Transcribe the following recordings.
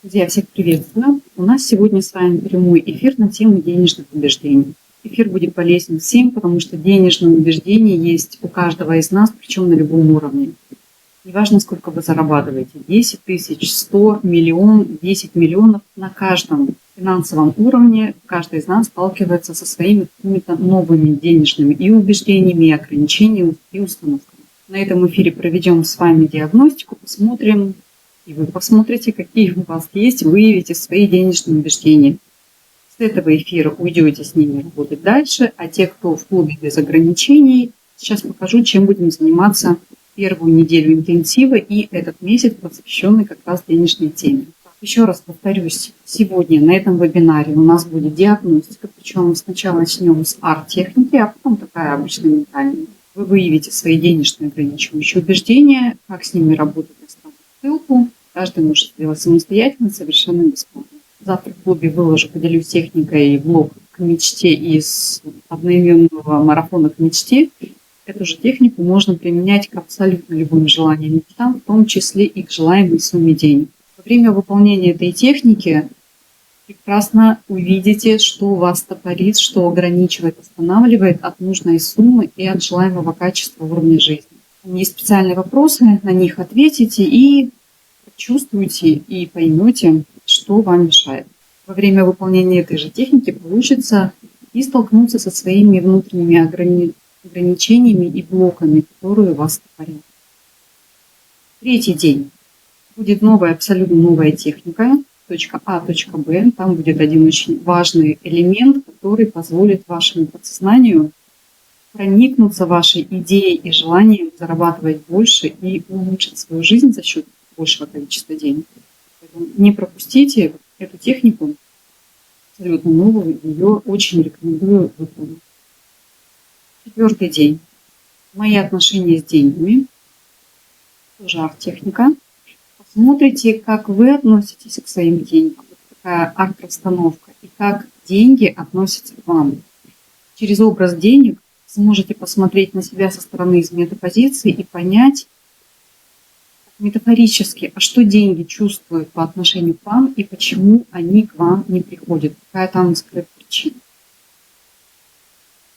Друзья, всех приветствую. У нас сегодня с вами прямой эфир на тему денежных убеждений. Эфир будет полезен всем, потому что денежные убеждения есть у каждого из нас, причем на любом уровне. Неважно, сколько вы зарабатываете, 10 тысяч, 100, миллион, 10 миллионов, на каждом финансовом уровне каждый из нас сталкивается со своими какими-то новыми денежными и убеждениями, и ограничениями, и установками. На этом эфире проведем с вами диагностику, посмотрим, и вы посмотрите, какие у вас есть, выявите свои денежные убеждения. С этого эфира уйдете с ними работать дальше, а те, кто в клубе без ограничений, сейчас покажу, чем будем заниматься первую неделю интенсива и этот месяц, посвященный как раз денежной теме. Еще раз повторюсь, сегодня на этом вебинаре у нас будет диагностика, причем сначала начнем с арт-техники, а потом такая обычная ментальная. Вы выявите свои денежные ограничивающие убеждения, как с ними работать, оставлю ссылку. Каждый может сделать самостоятельно, совершенно бесплатно. Завтра в клубе выложу, поделюсь техникой блог к мечте из одноименного марафона к мечте. Эту же технику можно применять к абсолютно любым желаниям и мечтам, в том числе и к желаемой сумме денег. Во время выполнения этой техники прекрасно увидите, что вас топорит, что ограничивает, останавливает от нужной суммы и от желаемого качества уровня жизни. Есть специальные вопросы, на них ответите и чувствуете и поймете, что вам мешает. Во время выполнения этой же техники получится и столкнуться со своими внутренними ограничениями и блоками, которые вас топорят. Третий день. Будет новая, абсолютно новая техника, точка А, точка Б. Там будет один очень важный элемент, который позволит вашему подсознанию проникнуться вашей идеей и желанием зарабатывать больше и улучшить свою жизнь за счет большего количества денег. Поэтому не пропустите эту технику, абсолютно новую, ее очень рекомендую выполнить. Четвертый день. Мои отношения с деньгами. Тоже арт-техника. Посмотрите, как вы относитесь к своим деньгам. Вот такая арт-расстановка. И как деньги относятся к вам. Через образ денег сможете посмотреть на себя со стороны из метапозиции и понять метафорически, а что деньги чувствуют по отношению к вам и почему они к вам не приходят. Какая там скрытая причина.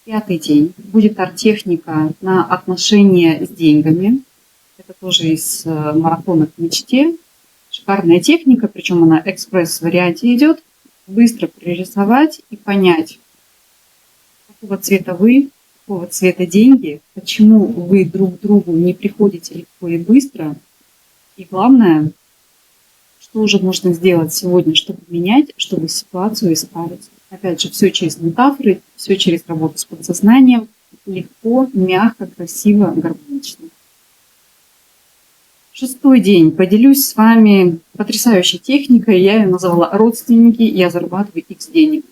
Пятый день. Будет арт-техника на отношения с деньгами. Это тоже из марафона к мечте. Шикарная техника, причем она экспресс-варианте идет. Быстро прорисовать и понять, какого цвета вы, какого цвета деньги, почему вы друг к другу не приходите легко и быстро. И главное, что уже можно сделать сегодня, чтобы менять, чтобы ситуацию исправить. Опять же, все через метафоры, все через работу с подсознанием. Легко, мягко, красиво, гармонично. Шестой день. Поделюсь с вами потрясающей техникой. Я ее назвала «Родственники. Я зарабатываю X денег».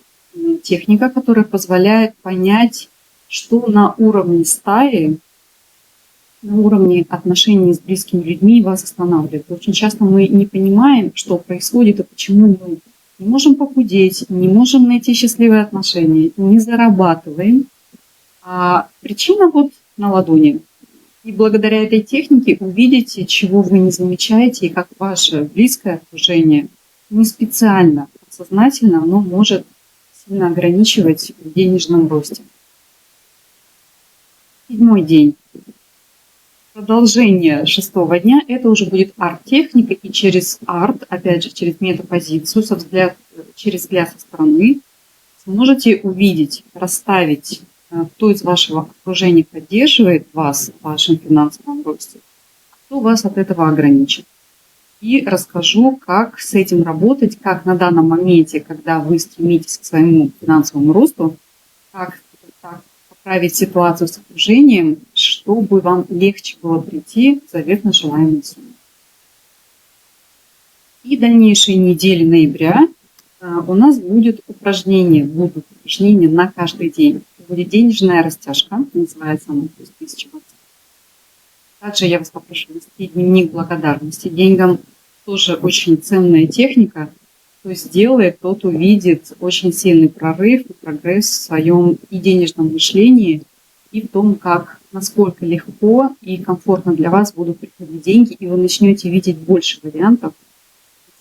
Техника, которая позволяет понять, что на уровне стаи, на уровне отношений с близкими людьми вас останавливает. Очень часто мы не понимаем, что происходит и почему мы не можем похудеть, не можем найти счастливые отношения, не зарабатываем. А причина вот на ладони. И благодаря этой технике увидите, чего вы не замечаете, и как ваше близкое окружение не специально, сознательно, оно может сильно ограничивать в денежном росте. Седьмой день. Продолжение шестого дня – это уже будет арт-техника, и через арт, опять же, через метапозицию, через взгляд со стороны, сможете увидеть, расставить, кто из вашего окружения поддерживает вас в вашем финансовом росте, а кто вас от этого ограничит. И расскажу, как с этим работать, как на данном моменте, когда вы стремитесь к своему финансовому росту, как поправить ситуацию с окружением, чтобы вам легче было прийти к заветно желаемой сумме. И дальнейшие недели ноября у нас будут упражнения на каждый день. Будет денежная растяжка, называется она плюс 1000 баксов. Также я вас попрошу вести дневник благодарности. Деньгам тоже очень ценная техника. Кто сделает, тот увидит очень сильный прорыв и прогресс в своем и денежном мышлении, и в том, насколько легко и комфортно для вас будут приходить деньги, и вы начнете видеть больше вариантов,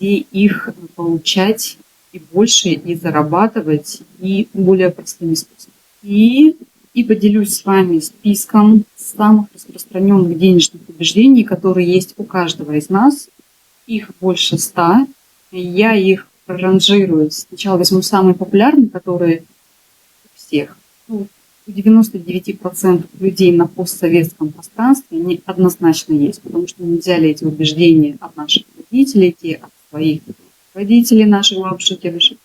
где их получать и больше, и зарабатывать, и более простыми способами. И поделюсь с вами списком самых распространенных денежных убеждений, которые есть у каждого из нас. Их больше 100. Я их проранжирую. Сначала возьму самые популярные, которые у всех. У 99% людей на постсоветском пространстве они однозначно есть, потому что мы взяли эти убеждения от наших родителей, те от своих родителей, наших бабушек, дедушек.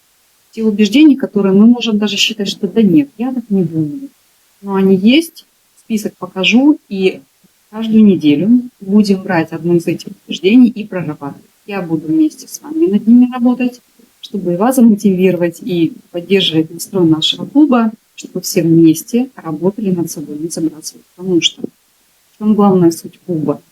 Те убеждения, которые мы можем даже считать, что да нет, я так не думаю. Но они есть, список покажу, и каждую неделю будем брать одно из этих убеждений и прорабатывать. Я буду вместе с вами над ними работать, чтобы и вас замотивировать, и поддерживать настрой нашего клуба, чтобы все вместе работали над собой, не забрасывали. Потому что в чем главная суть клуба?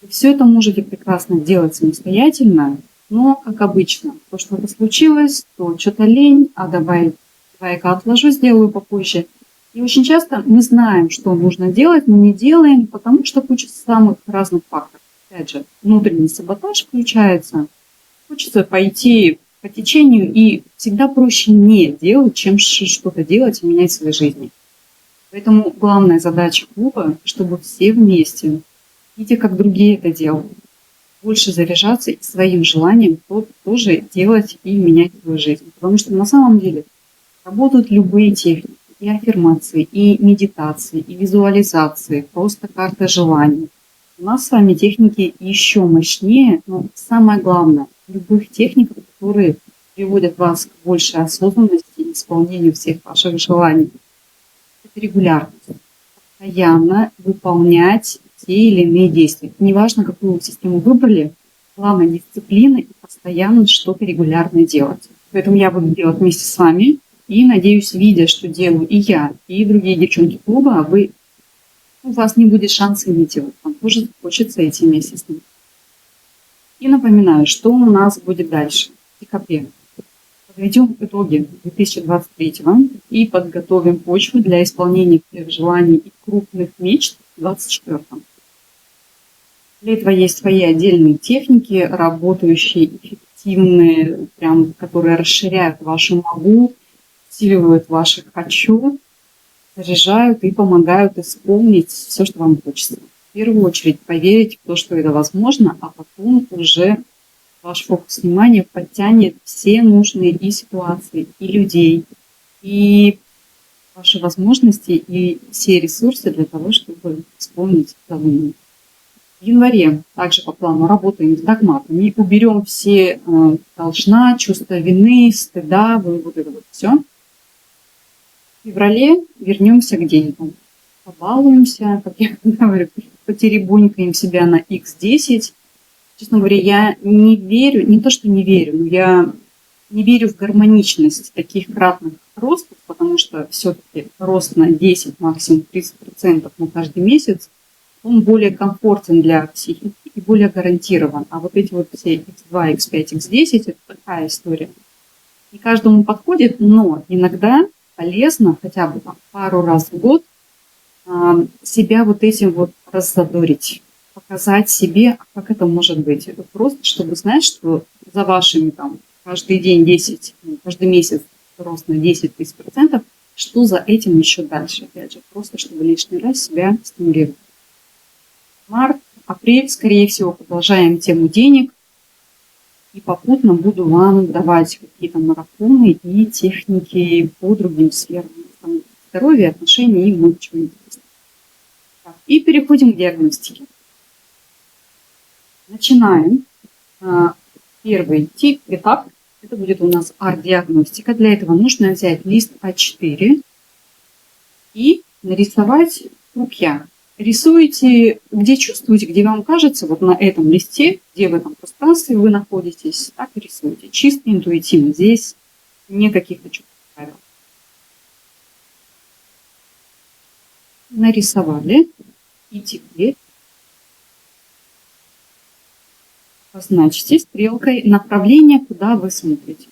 Вы все это можете прекрасно делать самостоятельно, но, как обычно, то, что это случилось, то что-то лень, а давай-ка отложу, сделаю попозже. И очень часто мы знаем, что нужно делать, но не делаем, потому что куча самых разных факторов. Опять же, внутренний саботаж включается. Хочется пойти по течению, и всегда проще не делать, чем что-то делать и менять в своей жизни. Поэтому главная задача клуба, чтобы все вместе, видя, как другие это делают, больше заряжаться и своим желанием тоже делать и менять свою жизнь. Потому что на самом деле работают любые техники, и аффирмации, и медитации, и визуализации, просто карта желаний. У нас с вами техники еще мощнее, но самое главное, любых техник, которые приводят вас к большей осознанности и исполнению всех ваших желаний. Это регулярность. Постоянно выполнять те или иные действия. Неважно, какую систему выбрали, главное дисциплина и постоянно что-то регулярно делать. Поэтому я буду делать вместе с вами. И, надеюсь, видя, что делаю и я, и другие девчонки клуба, у вас не будет шанса не делать. Вам тоже хочется идти вместе с ним. И напоминаю, что у нас будет дальше. В декабре подведем итоги 2023 и подготовим почву для исполнения всех желаний и крупных мечт в 2024. Для этого есть свои отдельные техники, работающие, эффективные, прям, которые расширяют вашу могу, усиливают ваши «хочу», заряжают и помогают исполнить все, что вам хочется. В первую очередь поверить в то, что это возможно, а потом уже ваш фокус внимания подтянет все нужные и ситуации, и людей, и ваши возможности, и все ресурсы для того, чтобы исполнить задуманное. В январе также по плану работаем с догматами, уберем все должна, чувство вины, стыда, вот это вот все. В феврале вернемся к деньгам. Побалуемся, как я говорю, потеребонькаем себя на x10. Честно говоря, я не верю, не то что не верю, но я не верю в гармоничность таких кратных ростов, потому что все-таки рост на 10, максимум 30% на каждый месяц, он более комфортен для психики и более гарантирован. А вот эти вот все x2, x5, x10 это такая история. Не каждому подходит, но иногда полезно хотя бы пару раз в год себя вот этим вот раззадорить, показать себе, как это может быть. Это просто, чтобы знать, что за вашими там каждый день 10, каждый месяц рост на 10-30%, что за этим еще дальше. Опять же, просто чтобы лишний раз себя стимулировать. Март, апрель, скорее всего, продолжаем тему денег. И попутно буду вам давать какие-то марафоны и техники по другим сферам. Там здоровье, отношения и много чего интересного. Так, и переходим к диагностике. Начинаем. Первый этап. Это будет у нас арт-диагностика. Для этого нужно взять лист А4 и нарисовать круг «Я». Рисуете, где чувствуете, где вам кажется, вот на этом листе, где в этом пространстве вы находитесь, так и рисуете. Чисто интуитивно. Здесь никаких правил. Нарисовали. И теперь позначьте стрелкой направление, куда вы смотрите.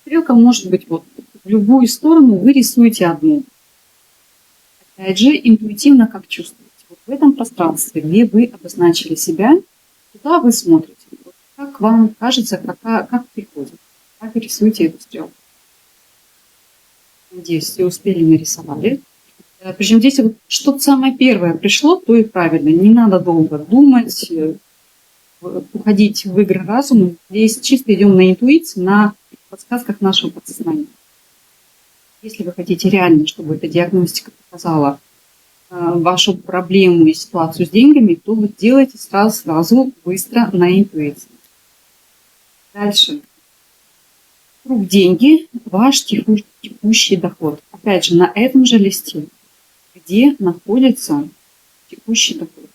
Стрелка может быть вот в любую сторону, вы рисуете одну. Опять же, интуитивно как чувствуете. Вот в этом пространстве, где вы обозначили себя, куда вы смотрите. Вот Как вам кажется, как приходит? Как рисуете эту стрелку? Надеюсь, все успели нарисовали. Причем здесь вот что-то самое первое пришло, то и правильно. Не надо долго думать, уходить в игры разума. Здесь чисто идем на интуиции, на подсказках нашего подсознания. Если вы хотите реально, чтобы эта диагностика показала вашу проблему и ситуацию с деньгами, то вы делайте сразу, быстро, на интуиции. Дальше. Круг деньги, ваш текущий доход. Опять же, на этом же листе, где находится текущий доход.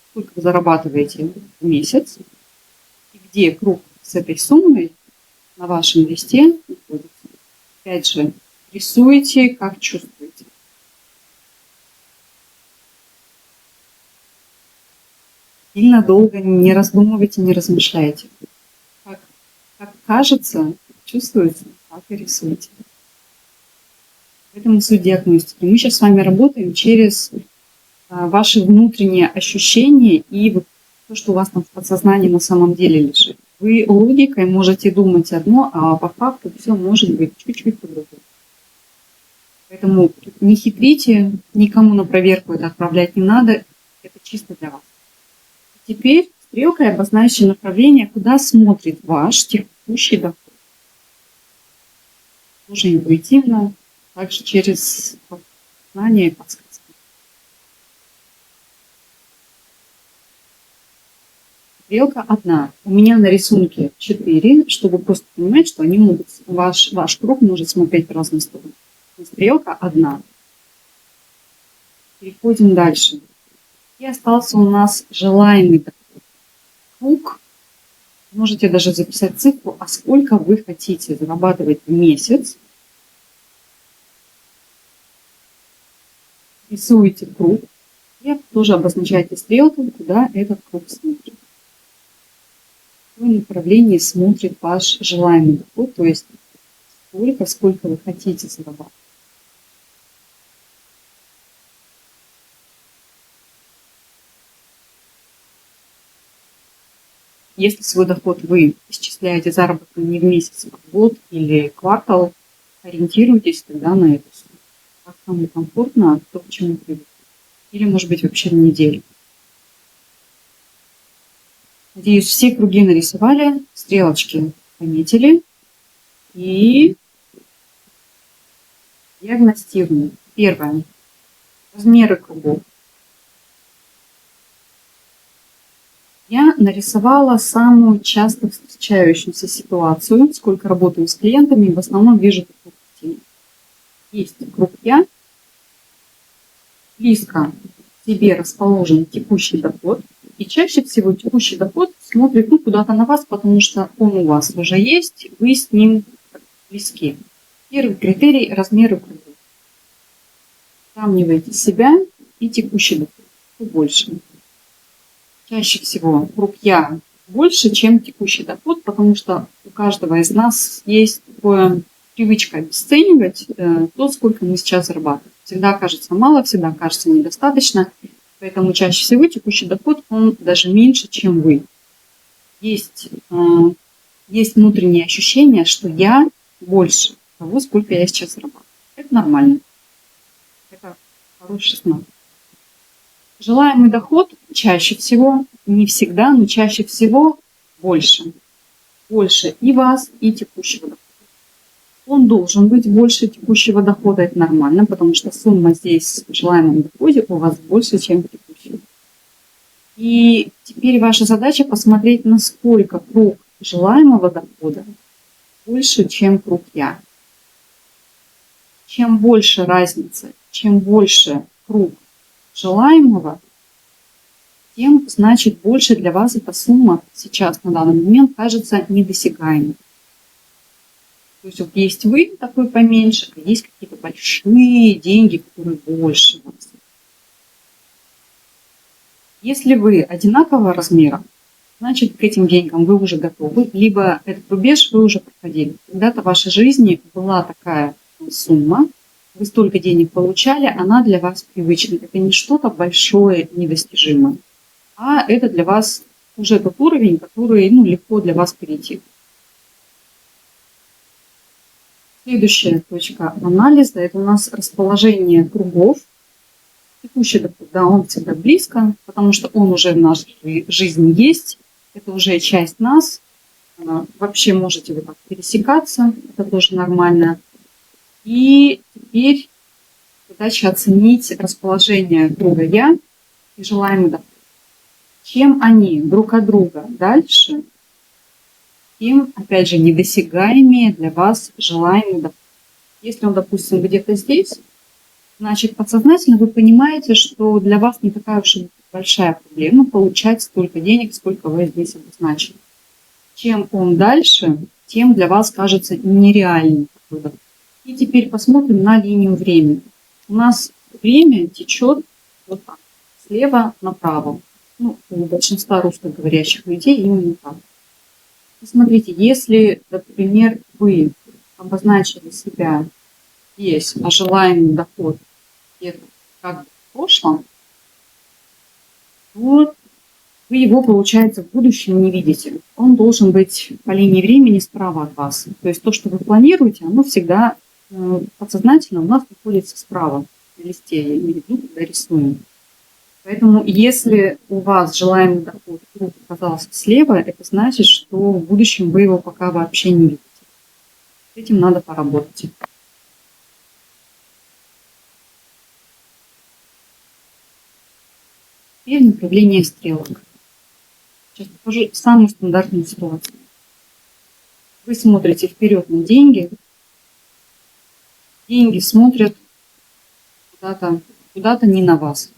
Сколько вы зарабатываете в месяц, и где круг с этой суммой на вашем листе находится. Опять же, рисуйте, как чувствуете. Сильно долго не раздумывайте, не размышляйте. Как кажется, чувствуете, так и рисуйте. Поэтому суть диагностики. Мы сейчас с вами работаем через ваши внутренние ощущения и вот то, что у вас там в подсознании на самом деле лежит. Вы логикой можете думать одно, а по факту все может быть чуть-чуть по-другому. Поэтому не хитрите, никому на проверку это отправлять не надо, это чисто для вас. Теперь стрелкой обозначьте направление, куда смотрит ваш текущий доход. Тоже интуитивно, также через знания и подсказки. Стрелка одна. У меня на рисунке 4, чтобы просто понимать, что они могут, ваш круг может смотреть в разные стороны. Стрелка одна. Переходим дальше. И остался у нас желаемый доход. Круг. Можете даже записать цифру, а сколько вы хотите зарабатывать в месяц. Рисуете круг. И тоже обозначаете стрелкой, куда этот круг смотрит. В какое направление смотрит ваш желаемый доход, то есть сколько вы хотите зарабатывать. Если свой доход вы исчисляете заработком не в месяц, а в год или квартал, ориентируйтесь тогда на эту сумму. Как вам комфортно, то, к чему привыкли. Или, может быть, вообще на неделю. Надеюсь, все круги нарисовали, стрелочки пометили. И диагностируем. Первое. Размеры кругов. Я нарисовала самую часто встречающуюся ситуацию, сколько работаю с клиентами, в основном вижу такую картину. Есть круг «Я», близко к себе расположен текущий доход, и чаще всего текущий доход смотрит куда-то на вас, потому что он у вас уже есть, вы с ним близки. Первый критерий – размеры кругов. Сравнивайте себя и текущий доход, что больше. Чаще всего круг «Я» больше, чем текущий доход, потому что у каждого из нас есть такая привычка обесценивать то, сколько мы сейчас зарабатываем. Всегда кажется мало, всегда кажется недостаточно, поэтому чаще всего текущий доход, он даже меньше, чем вы. Есть внутреннее ощущение, что я больше того, сколько я сейчас зарабатываю. Это нормально. Это хороший знак. Желаемый доход чаще всего, не всегда, но чаще всего больше. Больше и вас, и текущего дохода. Он должен быть больше текущего дохода, это нормально, потому что сумма здесь в желаемом доходе у вас больше, чем текущий. И теперь ваша задача посмотреть, насколько круг желаемого дохода больше, чем круг «Я». Чем больше разница, чем больше круг желаемого, тем, значит, больше для вас эта сумма сейчас на данный момент кажется недосягаемой. То есть вот есть вы такой поменьше, а есть какие-то большие деньги, которые больше вас. Если вы одинакового размера, значит, к этим деньгам вы уже готовы, либо этот рубеж вы уже проходили. Когда-то в вашей жизни была такая сумма, вы столько денег получали, она для вас привычна. Это не что-то большое, недостижимое, а это для вас уже тот уровень, который легко для вас перейти. Следующая точка анализа – это у нас расположение кругов. Текущий доход, да, он всегда близко, потому что он уже в нашей жизни есть, это уже часть нас. Вообще можете вы так пересекаться, это тоже нормально. И теперь задача оценить расположение круга «Я» и желаемый доход. Чем они друг от друга дальше, тем, опять же, недосягаемее для вас желаемый доход. Если он, допустим, где-то здесь, значит, подсознательно вы понимаете, что для вас не такая уж и большая проблема получать столько денег, сколько вы здесь обозначили. Чем он дальше, тем для вас кажется нереальным. И теперь посмотрим на линию времени. У нас время течет вот так, слева направо. У большинства русскоговорящих людей именно так. Посмотрите, если, например, вы обозначили себя здесь, а желаемый доход где-то как бы в прошлом, то вы его, получается, в будущем не видите. Он должен быть по линии времени справа от вас. То есть то, что вы планируете, оно всегда подсознательно у нас находится справа на листе, я имею в виду, когда рисуем. Поэтому если у вас желаемый доход вдруг оказался слева, это значит, что в будущем вы его пока вообще не видите. С этим надо поработать. Теперь направление стрелок. Сейчас покажу самую стандартную ситуацию. Вы смотрите вперед на деньги. Деньги смотрят куда-то не на вас.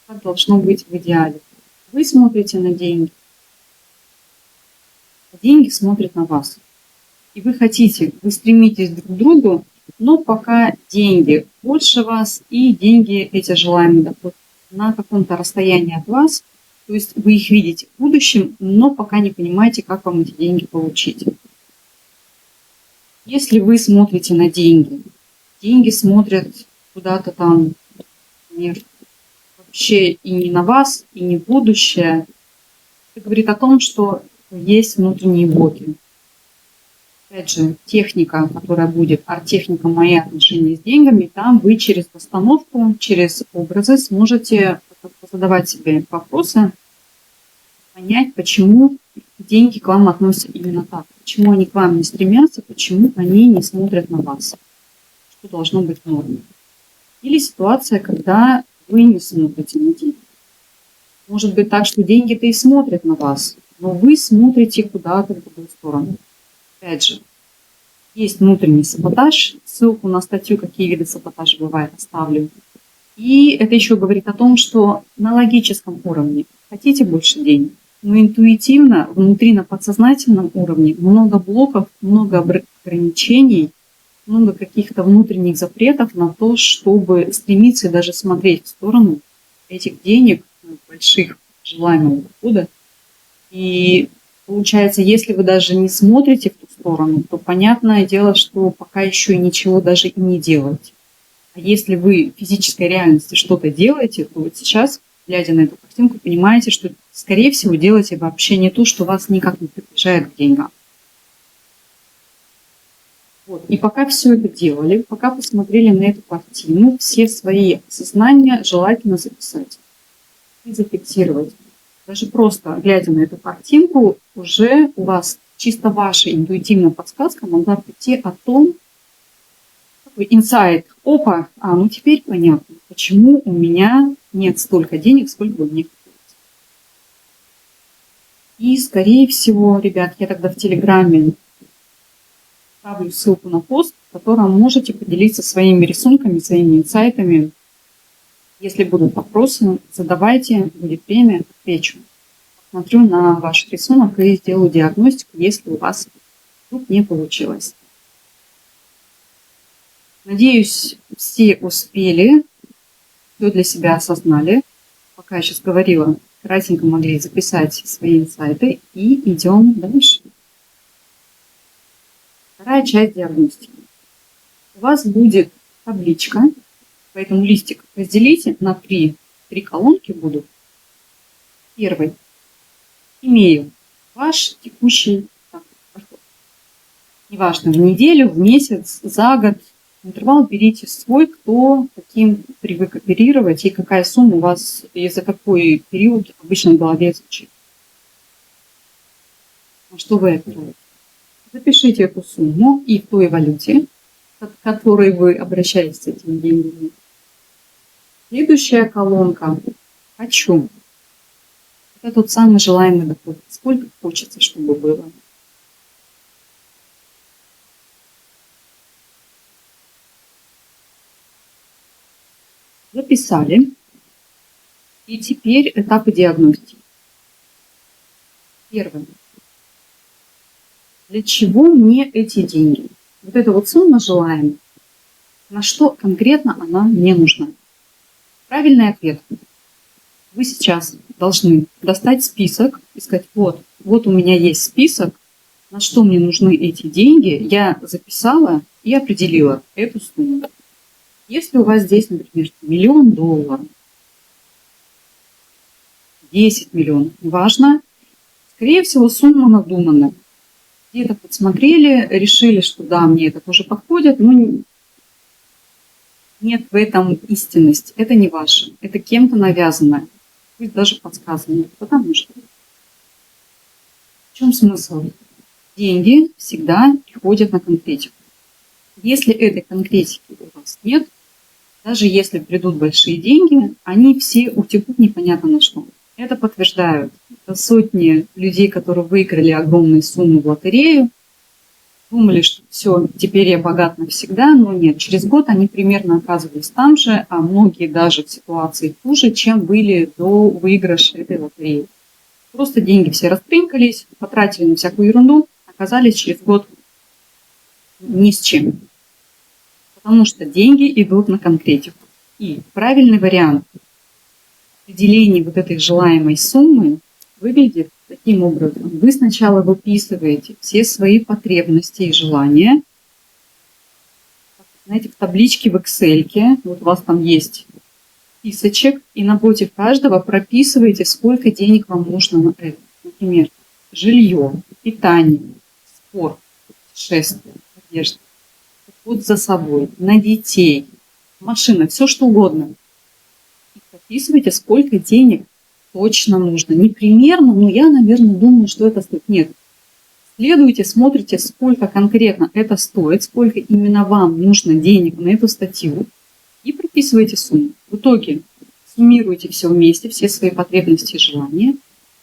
Так должно быть в идеале. Вы смотрите на деньги, а деньги смотрят на вас. И вы стремитесь друг к другу, но пока деньги больше вас, и деньги, эти желаемые доход, на каком-то расстоянии от вас, то есть вы их видите в будущем, но пока не понимаете, как вам эти деньги получить. Если вы смотрите на деньги, деньги смотрят куда-то там, например, вообще и не на вас, и не в будущее, это говорит о том, что есть внутренние блоки. Опять же, техника, которая будет, арт-техника «Мои отношения с деньгами», там вы через постановку, через образы сможете задавать себе вопросы, понять, почему деньги к вам относятся именно так, почему они к вам не стремятся, почему они не смотрят на вас, что должно быть в норме. Или ситуация, когда вы не смотрите на деньги. Может быть так, что деньги-то и смотрят на вас, но вы смотрите куда-то в другую сторону. Опять же, есть внутренний саботаж. Ссылку на статью, какие виды саботажа бывают, оставлю. И это еще говорит о том, что на логическом уровне хотите больше денег, но интуитивно, внутри на подсознательном уровне много блоков, много ограничений, много каких-то внутренних запретов на то, чтобы стремиться и даже смотреть в сторону этих денег, больших желаемого дохода. И получается, если вы даже не смотрите в ту сторону, то понятное дело, что пока еще ничего даже и не делаете. А если вы в физической реальности что-то делаете, то вот сейчас, глядя на эту картинку, понимаете, что, скорее всего, делаете вообще не то, что вас никак не приближает к деньгам. Вот. И пока все это делали, пока посмотрели на эту картину, все свои осознания желательно записать и зафиксировать. Даже просто глядя на эту картинку, уже у вас чисто ваша интуитивная подсказка могла прийти о том, такой инсайт, опа, теперь понятно, почему у меня нет столько денег, сколько бы мне хотелось. И, скорее всего, ребят, я тогда в Телеграме ставлю ссылку на пост, в котором можете поделиться своими рисунками, своими инсайтами. Если будут вопросы, задавайте, будет время, отвечу. Смотрю на ваш рисунок и сделаю диагностику, если у вас вдруг не получилось. Надеюсь, все успели, все для себя осознали. Пока я сейчас говорила, кратенько могли записать свои инсайты и идем дальше. Вторая часть диагностики. У вас будет табличка, поэтому листик разделите на три колонки будут. Первый имею ваш текущий доход. Неважно, в неделю, в месяц, за год. Интервал берите свой, кто каким привык оперировать и какая сумма у вас и за какой период обычно в голове звучит. На что вы оперируете? Запишите эту сумму и в той валюте, к которой вы обращаетесь с этими деньгами. Следующая колонка «Хочу». Это тот самый желаемый доход. Сколько хочется, чтобы было. Записали. И теперь этапы диагностики. Первое. Для чего мне эти деньги? Вот эта вот сумма желаемая. На что конкретно она мне нужна? Правильный ответ. Вы сейчас должны достать список и сказать, вот у меня есть список, на что мне нужны эти деньги. Я записала и определила эту сумму. Если у вас здесь, например, $1 миллион, 10 миллионов, неважно, скорее всего, сумма надуманная. Где-то подсмотрели, решили, что да, мне это тоже подходит, но нет в этом истинности. Это не ваше, это кем-то навязанное, пусть даже подсказанное. Потому что в чем смысл? Деньги всегда приходят на конкретику. Если этой конкретики у вас нет, даже если придут большие деньги, они все утекут непонятно на что. Это подтверждают сотни людей, которые выиграли огромные суммы в лотерею, думали, что все, теперь я богат навсегда, но нет, через год они примерно оказывались там же, а многие даже в ситуации хуже, чем были до выигрыша этой лотереи. Просто деньги все растринкались, потратили на всякую ерунду, оказались через год ни с чем. Потому что деньги идут на конкретику. И правильный вариант определения вот этой желаемой суммы выглядит таким образом. Вы сначала выписываете все свои потребности и желания. Знаете, в табличке в Excel, вот у вас там есть списочек, и напротив каждого прописываете, сколько денег вам нужно на это. Например, жилье, питание, спорт, путешествие, одежда, уход за собой, на детей, машина, все что угодно. И прописывайте, сколько денег точно нужно. Не примерно, но я, наверное, думаю, что это стоит. Нет. Следуйте, смотрите, сколько конкретно это стоит, сколько именно вам нужно денег на эту статью, и прописывайте сумму. В итоге суммируйте все вместе, все свои потребности и желания,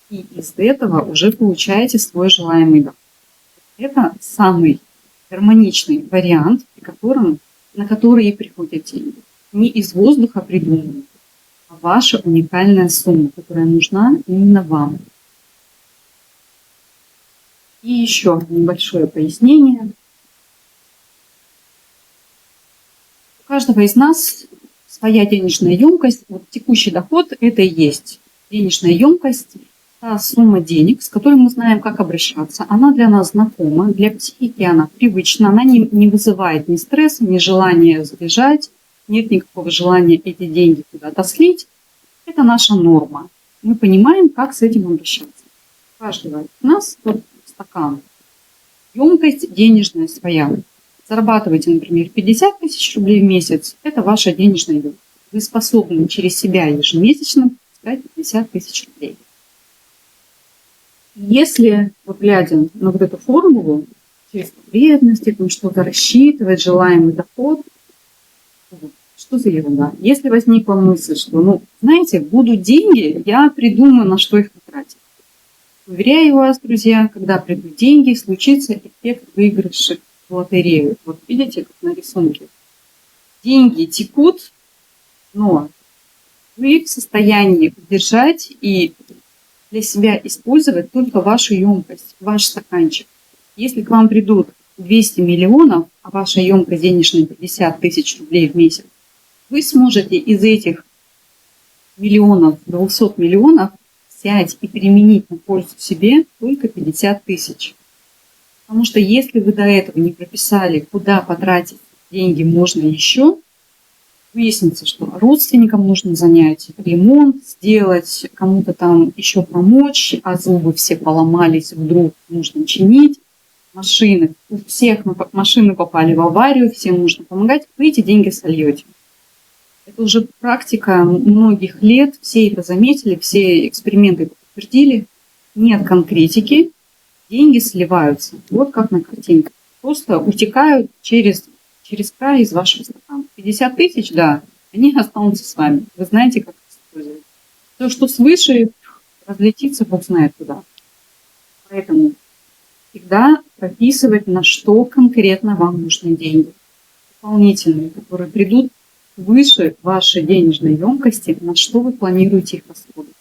и из этого уже получаете свой желаемый доход. Это самый гармоничный вариант, на который и приходят деньги. Не из воздуха придуманный, а ваша уникальная сумма, которая нужна именно вам. И еще небольшое пояснение. У каждого из нас своя денежная емкость. Вот текущий доход – это и есть денежная емкость, та сумма денег, с которой мы знаем, как обращаться. Она для нас знакома, для психики она привычна, она не вызывает ни стресса, ни желания сбежать, нет никакого желания эти деньги куда-то слить. Это наша норма. Мы понимаем, как с этим обращаться. У каждого из нас вот стакан. Емкость денежная своя. Зарабатываете, например, 50 тысяч рублей в месяц. Это ваша денежная емкость. Вы способны через себя ежемесячно пускать 50 тысяч рублей. Если, вот глядя на вот эту формулу, через потребности, там что-то рассчитывать, желаемый доход, что за ерунда? Если возникла мысль, что, знаете, будут деньги, я придумаю, на что их потратить. Уверяю вас, друзья, когда придут деньги, случится эффект выигрыша в лотерею. Вот видите, как на рисунке. Деньги текут, но вы в состоянии удержать и для себя использовать только вашу емкость, ваш стаканчик. Если к вам придут 200 миллионов, а ваша емкость денежная 50 тысяч рублей в месяц, вы сможете из этих миллионов, 200 миллионов взять и применить на пользу себе только 50 тысяч. Потому что если вы до этого не прописали, куда потратить деньги можно еще, выяснится, что родственникам нужно занять, ремонт сделать, кому-то там еще помочь, а зубы все поломались, вдруг нужно чинить. Машины, у всех машины попали в аварию, всем нужно помогать, вы эти деньги сольете. Это уже практика многих лет, все это заметили, все эксперименты это подтвердили. Нет конкретики, деньги сливаются. Вот как на картинке. Просто утекают через край из вашего стакана. 50 тысяч, да, они останутся с вами. Вы знаете, как это использовать. Все, что свыше, разлетится, бог знает куда. Поэтому всегда прописывать, на что конкретно вам нужны деньги. Дополнительные, которые придут выше вашей денежной емкости, на что вы планируете их расходовать.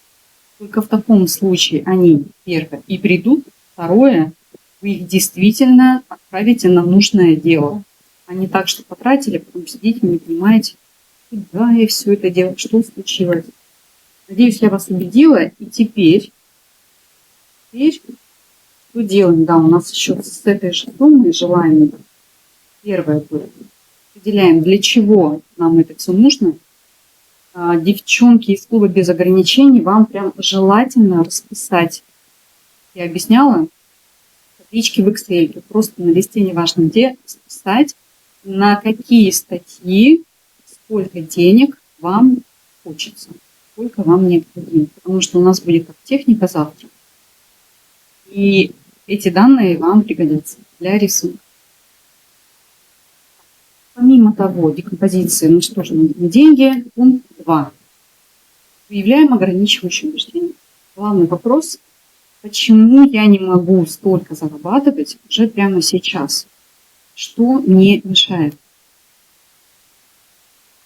Только в таком случае они, первое, и придут, второе, вы их действительно отправите на нужное дело, а не так, что потратили, потом сидите и не понимаете, куда я все это делаю, что случилось. Надеюсь, я вас убедила, и теперь что делаем? Да, у нас еще с этой же суммой желаем. Первое, определяем, для чего нам это все нужно. Девчонки из клуба без ограничений, вам прям желательно расписать. Я объясняла, таблички в Excel, просто на листе, неважно где, расписать, на какие статьи, сколько денег вам хочется, сколько вам необходимо. Потому что у нас будет как техника завтра. И эти данные вам пригодятся для рисунка. Помимо того, декомпозиции, ну что же, нужны деньги. Пункт 2. Выявляем ограничивающие убеждения. Главный вопрос, почему я не могу столько зарабатывать уже прямо сейчас? Что мне мешает?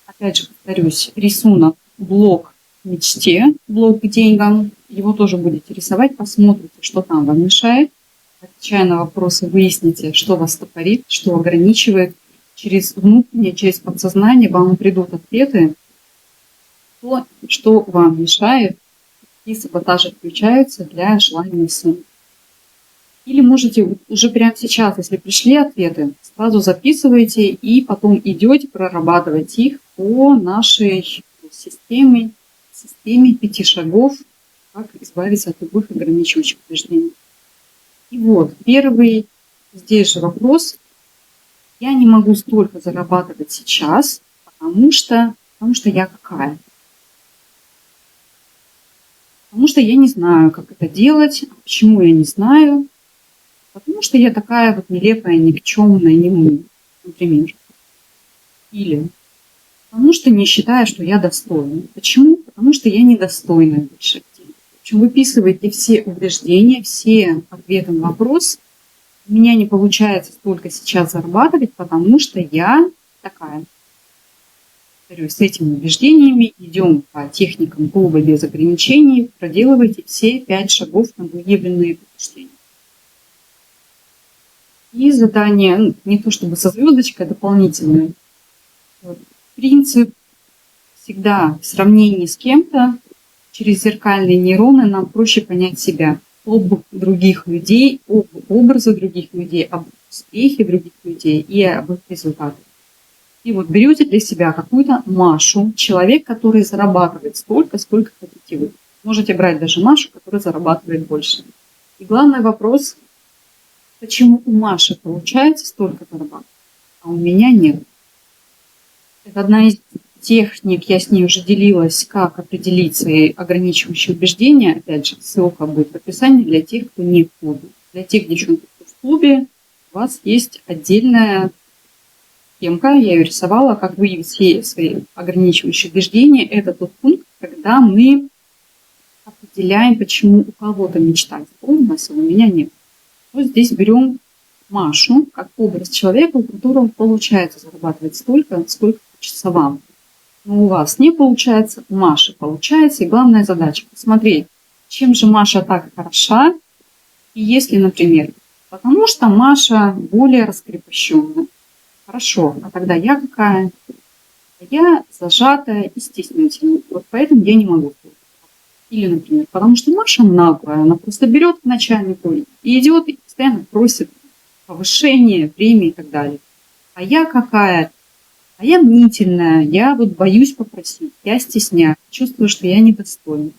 Опять же, повторюсь, рисунок, блок к мечте, блок к деньгам. Его тоже будете рисовать, посмотрите, что там вам мешает. Отвечая на вопросы, выясните, что вас стопорит, что ограничивает. Через внутреннее, через подсознание вам придут ответы, то, что вам мешает, какие саботажи включаются для желаемой суммы. Или можете уже прямо сейчас, если пришли ответы, сразу записывайте и потом идете прорабатывать их по нашей системе 5 шагов, как избавиться от любых ограничивающих убеждений. И вот, первый здесь же вопрос. Я не могу столько зарабатывать сейчас, потому что я какая? Потому что я не знаю, как это делать. А почему я не знаю? Потому что я такая вот нелепая, никчемная, неумная, например. Или потому что не считаю, что я достойна. Почему? Потому что я недостойна больших денег. В общем, выписывайте все убеждения, все ответы на вопрос. У меня не получается столько сейчас зарабатывать, потому что я такая. С этими убеждениями идем по техникам клуба без ограничений, проделывайте все 5 шагов на выявленные убеждения. И задание, не то чтобы со звездочкой, а дополнительное. Принцип всегда в сравнении с кем-то через зеркальные нейроны нам проще понять себя. Об других людей, об образе других людей, об успехе других людей и об их результатах. И вот берете для себя какую-то Машу, человек, который зарабатывает столько, сколько хотите вы. Можете брать даже Машу, которая зарабатывает больше. И главный вопрос, почему у Маши получается столько зарабатывать, а у меня нет. Это одна из техник, я с ней уже делилась, как определить свои ограничивающие убеждения. Опять же, ссылка будет в описании для тех, кто не в клубе. Для тех девчонок, кто в клубе, у вас есть отдельная темка, я ее рисовала, как выявить все свои ограничивающие убеждения. Это тот пункт, когда мы определяем, почему у кого-то мечта исполнилась, а у меня нет. Вот здесь берем Машу как образ человека, у которого получается зарабатывать столько, сколько хочется вам. Но у вас не получается, у Маши получается. И главная задача посмотреть, чем же Маша так хороша. И если, например, потому что Маша более раскрепощенная. Хорошо, а тогда я какая? Я зажатая и стеснительная. Вот поэтому я не могу. Или, например, потому что Маша наглая, она просто берет к начальнику и идет и постоянно просит повышения, премии и так далее. А я какая? А я мнительная, я вот боюсь попросить, я стесняюсь, чувствую, что я недостойна.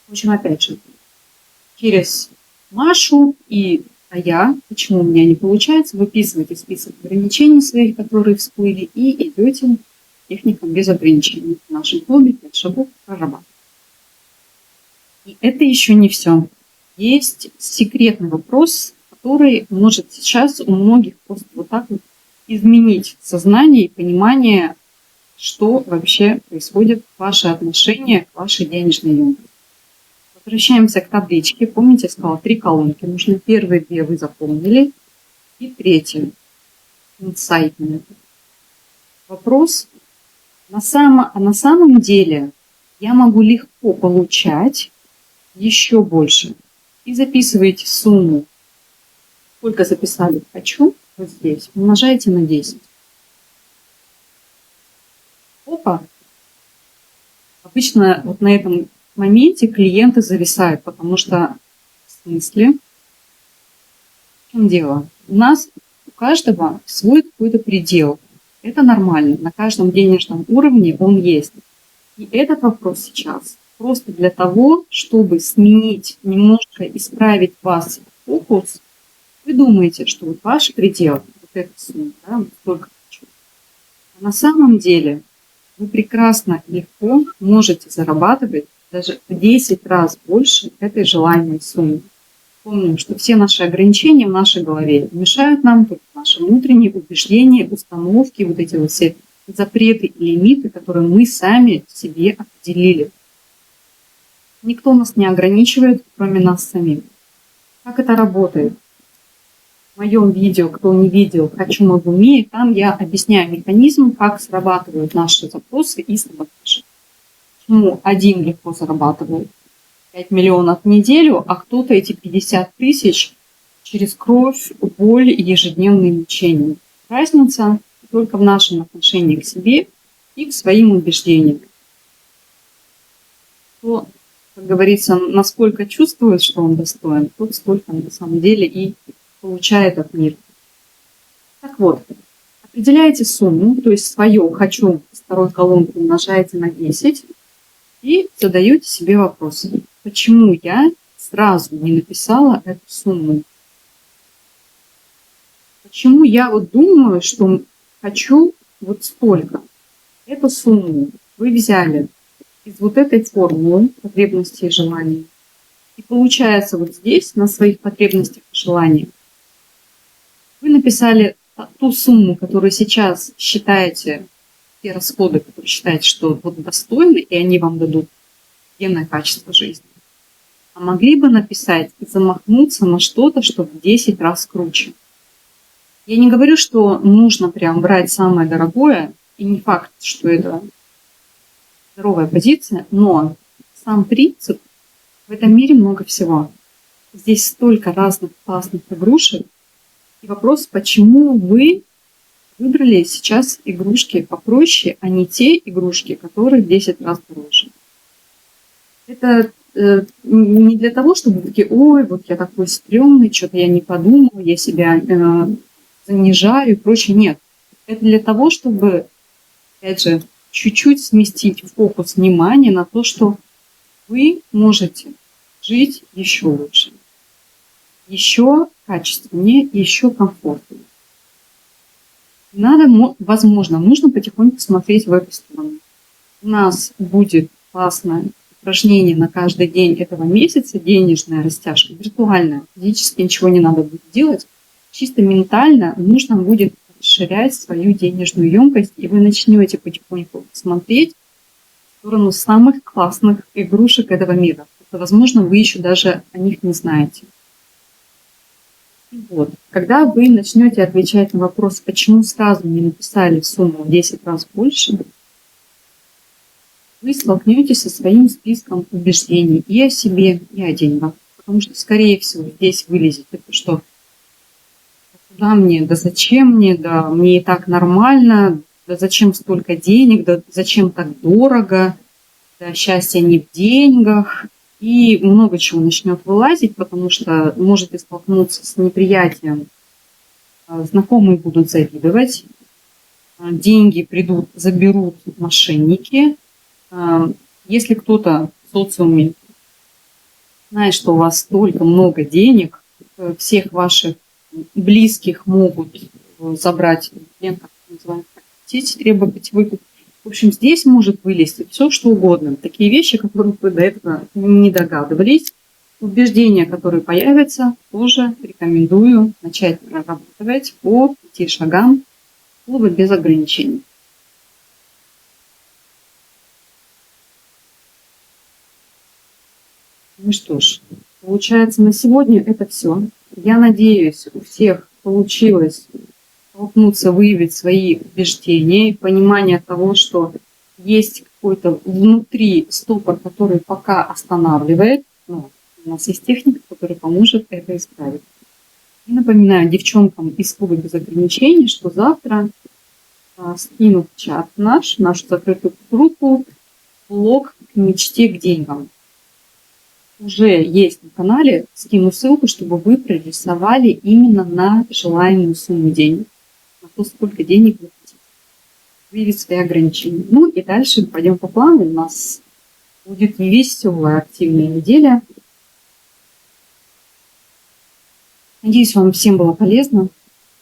В общем, опять же, через Машу а я, почему у меня не получается, выписываете список ограничений своих, которые всплыли, и идете техникам без ограничений. В нашем клубе 5 шагов прорабатывать. И это еще не все. Есть секретный вопрос, который может сейчас у многих просто вот так вот изменить сознание и понимание, что вообще происходит в ваше отношение к вашей денежной емкости. Возвращаемся к табличке. Помните, я сказала 3 колонки. Нужно первые 2 вы запомнили. И третья. Инсайтная. Вопрос. На самом деле я могу легко получать еще больше. И записываете сумму. Сколько записали «хочу», вот здесь, умножаете на 10. Опа! Обычно вот на этом моменте клиенты зависают, потому что в смысле, в чем дело? У нас у каждого свой какой-то предел. Это нормально. На каждом денежном уровне он есть. И этот вопрос сейчас просто для того, чтобы сменить, немножко исправить вас фокус. Вы думаете, что вот ваш предел, вот эта сумма, да, вот столько хочу. А на самом деле вы прекрасно, легко можете зарабатывать даже в 10 раз больше этой желаемой суммы. Помним, что все наши ограничения в нашей голове мешают нам только наши внутренние убеждения, установки, вот эти вот все запреты и лимиты, которые мы сами себе определили. Никто нас не ограничивает, кроме нас самих. Как это работает? В моем видео, кто не видел «Хочу, могу, умею», там я объясняю механизм, как срабатывают наши запросы и саботажи. Почему один легко зарабатывает 5 миллионов в неделю, а кто-то эти 50 тысяч через кровь, боль и ежедневные мучения. Разница только в нашем отношении к себе и к своим убеждениям. Кто, как говорится, насколько чувствует, что он достоин, тот столько на самом деле и получает от мира. Так вот, определяете сумму, то есть свое «хочу» с второй колонки умножаете на 10 и задаете себе вопрос, почему я сразу не написала эту сумму? Почему я вот думаю, что хочу вот столько? Эту сумму вы взяли из вот этой формулы потребностей и желаний. И получается вот здесь, на своих потребностях и желаниях, вы написали ту сумму, которую сейчас считаете, те расходы, которые считаете, что вот достойны, и они вам дадут офигенное качество жизни. А могли бы написать и замахнуться на что-то, что в 10 раз круче. Я не говорю, что нужно прям брать самое дорогое, и не факт, что это здоровая позиция, но сам принцип, в этом мире много всего. Здесь столько разных классных игрушек. И вопрос, почему вы выбрали сейчас игрушки попроще, а не те игрушки, которые в 10 раз дороже. Это не для того, чтобы вы такие, ой, вот я такой стрёмный, что-то я не подумал, я себя занижаю и прочее. Нет. Это для того, чтобы, опять же, чуть-чуть сместить фокус внимания на то, что вы можете жить еще лучше, еще качественнее, еще комфортнее. Возможно, нужно потихоньку смотреть в эту сторону. У нас будет классное упражнение на каждый день этого месяца, денежная растяжка, виртуальная. Физически ничего не надо будет делать. Чисто ментально нужно будет расширять свою денежную емкость, и вы начнете потихоньку смотреть в сторону самых классных игрушек этого мира. Это, возможно, вы еще даже о них не знаете. Вот. Когда вы начнете отвечать на вопрос, почему сразу не написали сумму в 10 раз больше, вы столкнетесь со своим списком убеждений и о себе, и о деньгах. Потому что, скорее всего, здесь вылезет это, что куда мне, да зачем мне, да мне и так нормально, да зачем столько денег, да зачем так дорого, да счастье не в деньгах. И много чего начнет вылазить, потому что можете столкнуться с неприятием. Знакомые будут завидовать. деньги придут, заберут мошенники. Если кто-то в социуме знает, что у вас столько много денег, всех ваших близких могут забрать клиент, как называется, хотите, требовать выкуп. В общем, здесь может вылезти все, что угодно. Такие вещи, которых вы до этого не догадывались. Убеждения, которые появятся, тоже рекомендую начать прорабатывать по 5 шагам клуба без ограничений. Ну что ж, получается, на сегодня это все. Я надеюсь, у всех получилось столкнуться, выявить свои убеждения, понимание того, что есть какой-то внутри стопор, который пока останавливает. Но у нас есть техника, которая поможет это исправить. И напоминаю девчонкам из клуба без ограничений, что завтра скину в чат нашу закрытую группу блог к мечте, к деньгам. Уже есть на канале, скину ссылку, чтобы вы прорисовали именно на желаемую сумму денег, на то, сколько денег вы хотите. Выявить свои ограничения. Ну и дальше пойдем по плану. У нас будет веселая, активная неделя. Надеюсь, вам всем было полезно.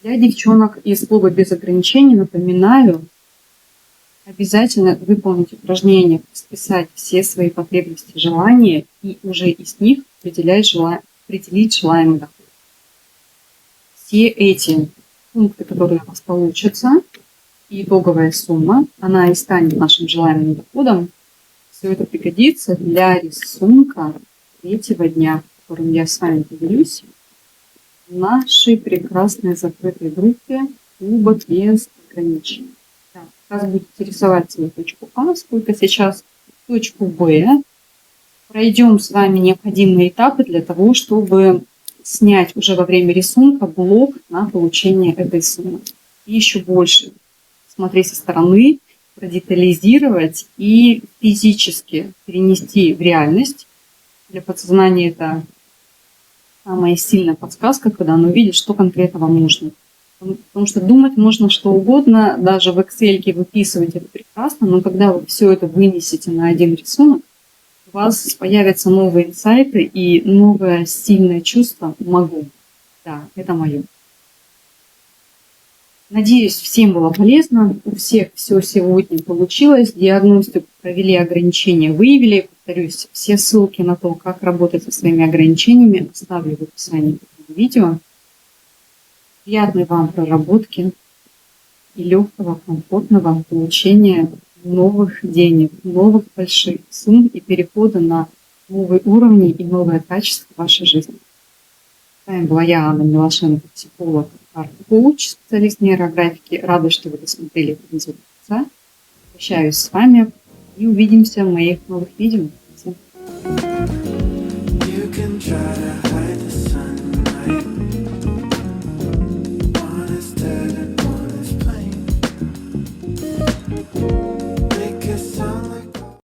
Для девчонок из клуба без ограничений напоминаю, обязательно выполнить упражнение, списать все свои потребности, желания и уже из них определить желаемый доход. Все эти пункты, которые у вас получатся, и итоговая сумма, она и станет нашим желаемым доходом. Все это пригодится для рисунка третьего дня, которым я с вами поделюсь в нашей прекрасной закрытой группе клуба без ограничений. Раз будете рисовать свою точку А, сколько сейчас точку Б. Пройдем с вами необходимые этапы для того, чтобы снять уже во время рисунка блок на получение этой суммы. И еще больше смотреть со стороны, продетализировать и физически перенести в реальность. Для подсознания это самая сильная подсказка, когда оно видит, что конкретно вам нужно. Потому что думать можно что угодно, даже в Excel выписывать это прекрасно, но когда вы все это вынесете на один рисунок, у вас появятся новые инсайты и новое сильное чувство «могу». Да, это мое. Надеюсь, всем было полезно, у всех все сегодня получилось, диагностику провели, ограничения выявили. Повторюсь, все ссылки на то, как работать со своими ограничениями, оставлю в описании этого видео. Приятной вам проработки и легкого, комфортного получения новых денег, новых больших сумм и перехода на новые уровни и новое качество вашей жизни. С вами была я, Анна Милошенко, психолог, арт-коуч, специалист нейрографики. Рада, что вы досмотрели это видео до конца. Прощаюсь с вами и увидимся в моих новых видео. Всем пока.